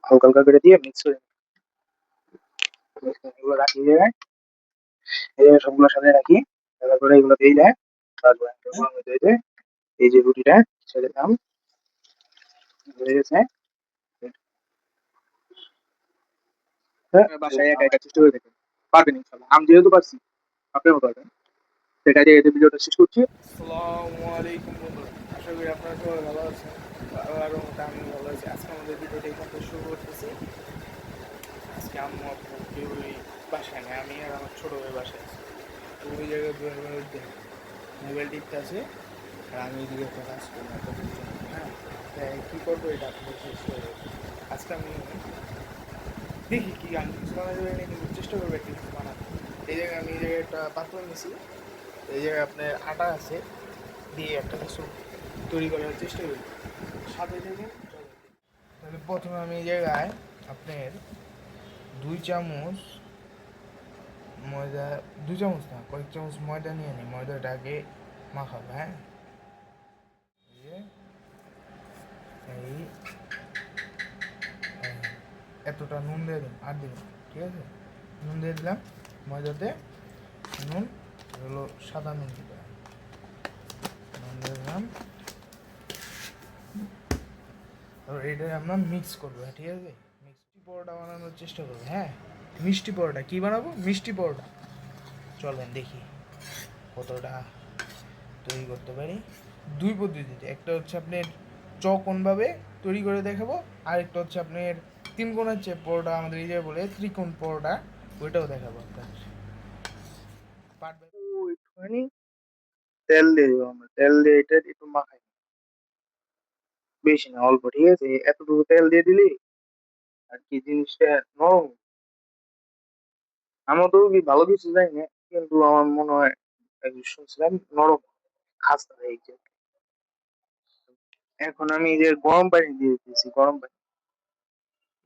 হালকা হালকা করে দিয়ে মিক্স করে এগুলো রাখি জায়গায়, এই জায়গায় সবগুলো সাথে রাখি। তারপরে এগুলো দিয়ে দেয়, তারপরে এই যে রুটিটা ছেড়ে দিলাম, হয়ে গেছে। বাসায় একা একা চেষ্টা করে দেখেন, পারবেন ইনশাল্লাহ। আমি যেহেতু পারছি, আপনিও পারবেন। সেটা দিয়ে ভিডিওটা শেষ করছি। আসসালামু আলাইকুম বন্ধুরা, আশা করি আপনারা সবাই ভালো আছেন। আল্লাহর রহমতে আমি ভালো আছি। আজকে আমাদের ভিডিওটা এখান থেকে শুরু করতেছি। আজকে আম্মু আপু কেউই বাসায় নেই, আমি আর আমার ছোটো ভাই বাসায় আছি। তো ওই জায়গায় মোবাইল টিপতে আছে, আর আমি এদিকে একটা কাজ করি না। হ্যাঁ, কী করবো এটা আপনাদের শেষ করে। আজকে আমি দেখি কি আমি কিছু বানাতে পারি না, কিন্তু চেষ্টা করবো একটা কিছু বানাতে। এই জায়গায় আমি এই জায়গায় একটা পাত্র নিয়েছি, এই জায়গায় আপনার আটা আছে, দিয়ে একটা কিছু তৈরি করার চেষ্টা করি। সাথে থেকে তাহলে প্রথমে আমি এই জায়গায় আপনার 2 চামচ ময়দা, 2 চামচ না, কয়েক চামচ ময়দা নিয়ে নিই। ময়দাটাকে মাখাবো। হ্যাঁ, এই এতটা নুন দিয়ে দিন, আর দিন, ঠিক আছে? নুন দিয়ে দিলাম ময়দাতে, নুন হলো সাদা নুন দিতে হয়। নুন দিয়ে দিলাম, তারপর এটা আমরা মিক্স করবো। হ্যাঁ, ঠিক আছে? মিষ্টি পরোটা বানানোর চেষ্টা করবো। হ্যাঁ, মিষ্টি পরোটা কী বানাবো? মিষ্টি পরোটা। চলেন দেখি কতটা তৈরি করতে পারি। 2 পদ্ধতিতে, একটা হচ্ছে আপনার চৌকোনভাবে তৈরি করে দেখাবো, আরেকটা হচ্ছে আপনার তিনকোণের যে পরোটা আমাদের এই জায়গায় বলে ত্রিকোণ পরোটা, ওইটাও দেখাবো আপনাদের। একটুখানি তেল দিয়ে দেবো আমরা, তেল দিয়ে এটা একটু মাখাই, বেশি না, অল্প, ঠিক আছে? এতটুকু তেল দিয়ে দিলি আর কি জিনিসটা নরম। আমার তো কি ভালো কিছু জানি না, কিন্তু আমার মনে হয় শুনছিলাম নরম খাস্তা হয়ে যায়। এখন আমি এই যে গরম পানি দিয়ে দিয়েছি,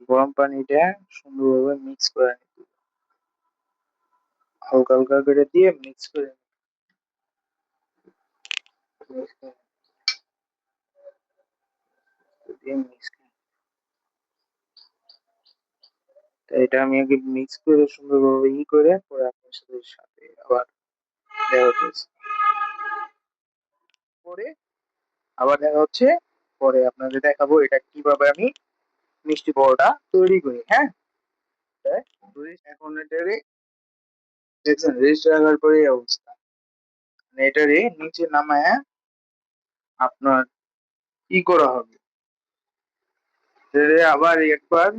গরম পানিটা সুন্দরভাবে মিক্স করে নিতে, হালকা হালকা করে দিয়ে মিক্স করে এটা আমি আগে মিক্স করে সুন্দরভাবে করে পরে আপনার সাথে আবার দেখা হচ্ছে, পরে আবার দেখা হচ্ছে, পরে আপনাদের দেখাবো এটা কিভাবে আমি মিষ্টি পরোটা তৈরি করি। হ্যাঁ, এখন এটারে দেখছেন রেজিস্টার রাখার পরে এই অবস্থা। মানে এটারে নিচে নামায় আপনার কি করা হবে, এটারে আবার একবার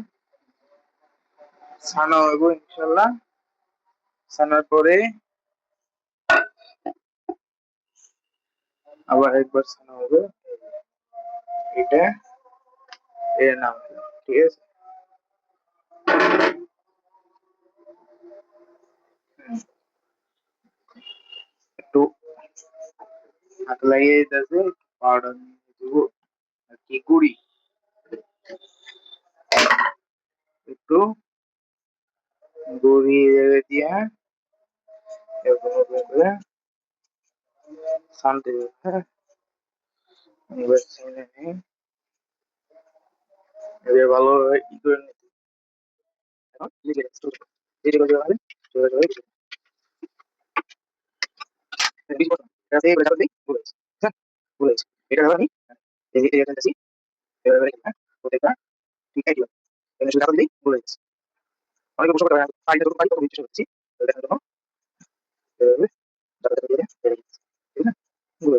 ছানা হইব ইনশাল্লাহ। ছানার পরে আবার একবার ছানা হবে, এটা এর নাম, ঠিক আছে? একটু হাত লাগিয়ে দিতেছে, পাউডার নিয়ে দেবো আর কি করি, একটু গড়িয়ে দিয়ে এরকম এরকম করে শান্তি। হ্যাঁ, এবার ছেড়ে নিই, এবার ভালোভাবে ই করে নিতে। এখন লিখে রাখছি, লিখে করে দেওয়া হবে, চলে যাবে। এটা থেকে করে দিই, বলেছি। হ্যাঁ, বলেছি। এটা আমি এই এই কাছে এবারে হ্যাঁ, প্রত্যেকটা ঠিক আছে। এটা শুধু দিই, বলেছি। অনেক বছর ধরে ফাইলটা তো ফাইল করে দিচ্ছি করছি, দেখার জন্য এভাবে ডাটা দিয়ে রেখে দিচ্ছি, ঠিক আছে? বলে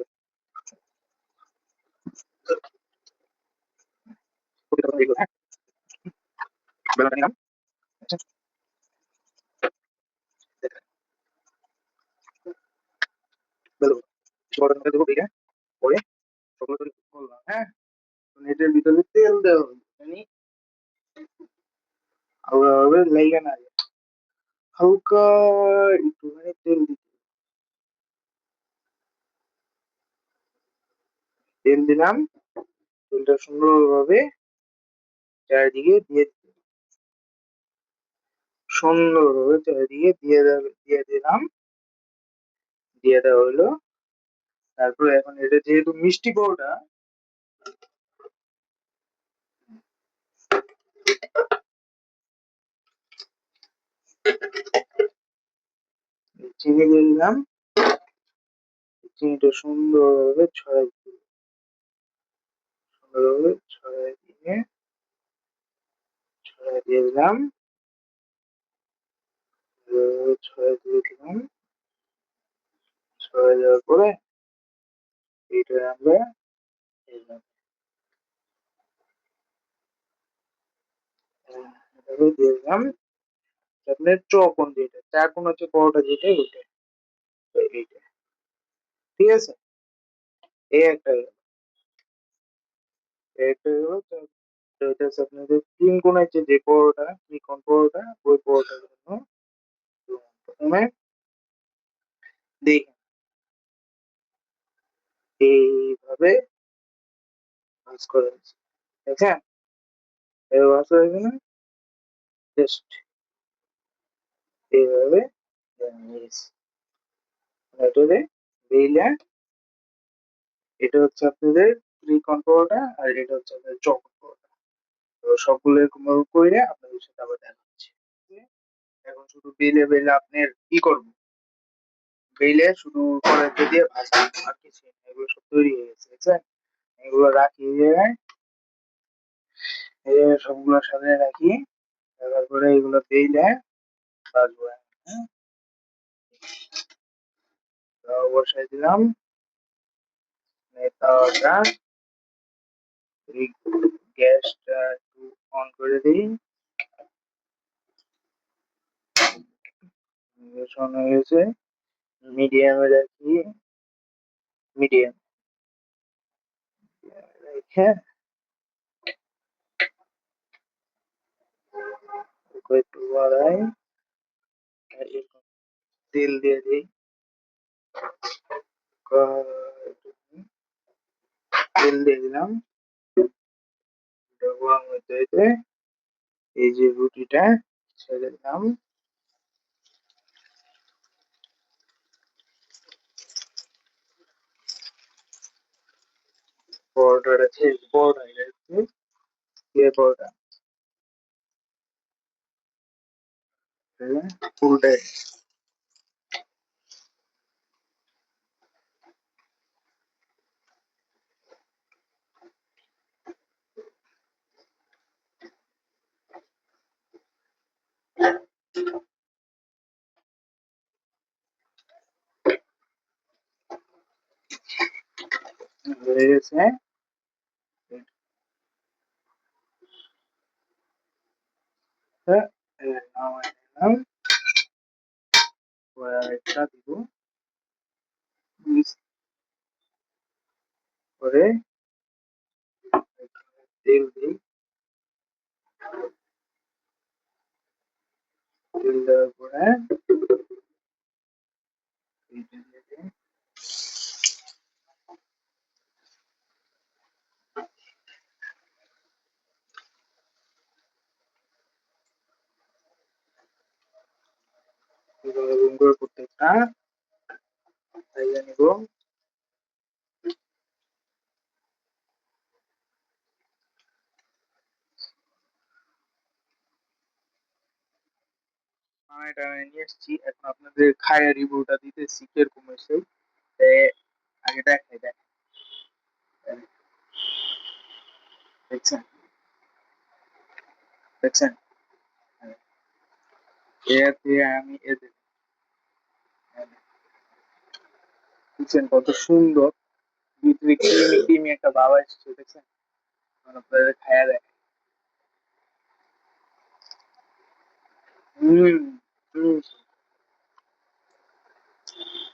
প্রত্যেকটা এগুলো, হ্যাঁ, বেলাটা নিলাম। আচ্ছা, বেলো বড় করে দেবো, ঠিক আছে? পরে সকল করে করলাম। হ্যাঁ, এটার ভিতরে তেল দেওয়া হবে, জানি আলাদাভাবে লেগে না যায়। হালকা একটুখানি তেল দিতে, তেল দিলাম, তেলটা সুন্দরভাবে চারিদিকে দিয়ে সুন্দরভাবে চারিদিকে দিয়ে দিলাম, দিয়ে দেওয়া হলো। তারপরে এখন এটা যেহেতু মিষ্টি পাউডার, চিনি দিয়ে দিলাম। চিনিটা সুন্দরভাবে ছড়াই দিয়ে দিলাম। ছড়াই দিয়ে দিলাম। ছড়াই দেওয়ার পরে এটা আমরা এভাবে দিয়ে দিলাম। আপনার চৌকোন যেটা, চারকোন হচ্ছে বড়টা যেটা ওইটা, এইটা। ঠিক আছে? এই একটা গেল। এটা হলো এটা হচ্ছে আপনাদের তিন কোণের যে পরোটা, ত্রিকোণ পরোটা, ওই পরোটার জন্য প্রথমে দেখেন এইভাবে ভাঁজ করে দিচ্ছি। দেখছেন? এবার ভাঁজ হয়ে গেলে জাস্ট এইভাবে নিয়েছি। এটারে বেইলা, এটা হচ্ছে আপনাদের ত্রিকোণ পরোটা আর এটা হচ্ছে আপনাদের চৌকোণ পরোটা। তো সবগুলো এরকম ভাবে করে আপনাদের সাথে আবার দেখা হচ্ছে। এখন শুধু বেলে বেলে আপনার কি করবো, বেলে শুধু কড়াইতে দিয়ে ভাজবো, আর কিছু না। এগুলো সব তৈরি হয়ে গেছে, বুঝছেন? এগুলো রাখি এই জায়গায়, এই জায়গায় সবগুলো সাজিয়ে রাখি। তারপরে এগুলো বেলে ভাজবো। হ্যাঁ, তাও বসাই দিলাম। তাওয়াটা, এই গ্যাসটা একটু অন করে দিই। গ্যাস অন হয়ে গেছে, মিডিয়ামে রাখি। মিডিয়াম রেখে একটু বাড়াই, তেল দিয়ে দিই। তেল দিয়ে দিলাম। গরম হইতে হইতে এই যে রুটিটা ছেড়ে দিলাম। পরোটাটা ছেড়ে, পরোটা পরোটা উল্টে হয়ে গেছে। নামাই নিলাম। আরেকটা দিব, মিক্স করে তেল দিই। তেল দেওয়ার পরে এইটা দিয়ে দিই। এভাবে গুম করে প্রত্যেকটা ভাইজা নিব। এটা নিয়ে এসেছি, এখন আপনাদের খায়া রিভিউটা দিতেছি কিরকম হয়েছে। আগে দেখাই দেখ, দেখছেন? দেখছেন? এতে আমি এদের দেখছেন কত সুন্দর, ভিতরে ক্রিমি ক্রিমি একটা বাবা এসেছে, দেখছেন? মানে আপনাদের খায়া দেয়। হম হম,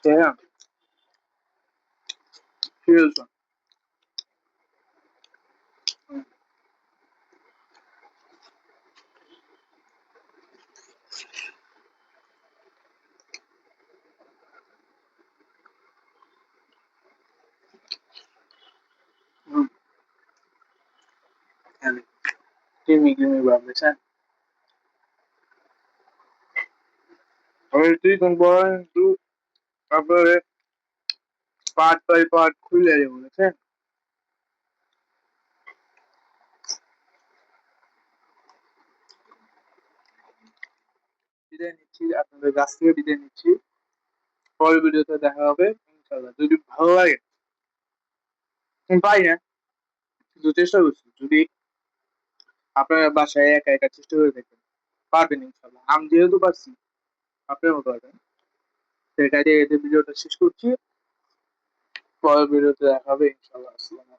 তাই না? ঠিক আছে। হুম, ক্রিমি ক্রিমি ভাব, দেখছেন? আমি তুই কোন বলেন একটু আপনার পার্ট বাই পার্ট খুলে দেবো, বুঝছেন? বিদায় নিচ্ছি, আপনাদের কাছ থেকে বিদায় নিচ্ছি। পরের ভিডিওতে দেখা হবে ইনশাল্লাহ। যদি ভালো লাগে, আমি পাই না কিন্তু চেষ্টা করছি, যদি আপনারা বাসায় একা একা চেষ্টা করে দেখবেন পারবেন ইনশাল্লাহ। আমি যেহেতু পারছি আপনিও পারবেন। সেটা দিয়ে এদের ভিডিওটা শেষ করছি, পরের ভিডিওতে দেখা হবে ইনশাল্লাহ। আসসালামু আলাইকুম।